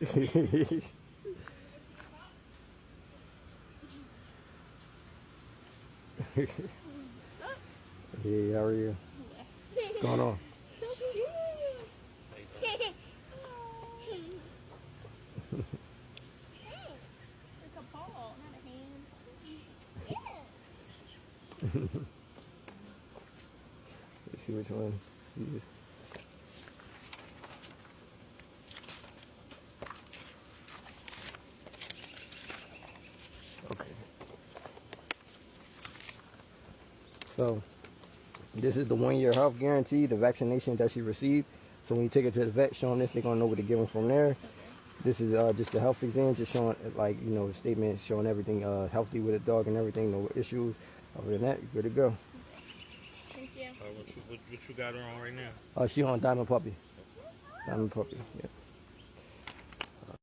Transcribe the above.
Hey, how are you? What's going on? So cute. It's a paw, not a hand. Let's see which one. He is. Okay. So this is the 1-year health guarantee, the vaccination that she received. So when you take her to the vet, show them this, they're gonna know what to give them from there. This is just a health exam, just showing like the statement showing everything healthy with the dog and everything, no issues. Other than that, you're good to go. Thank you. What you got her on right now? She on Diamond Puppy. Diamond Puppy. Yeah.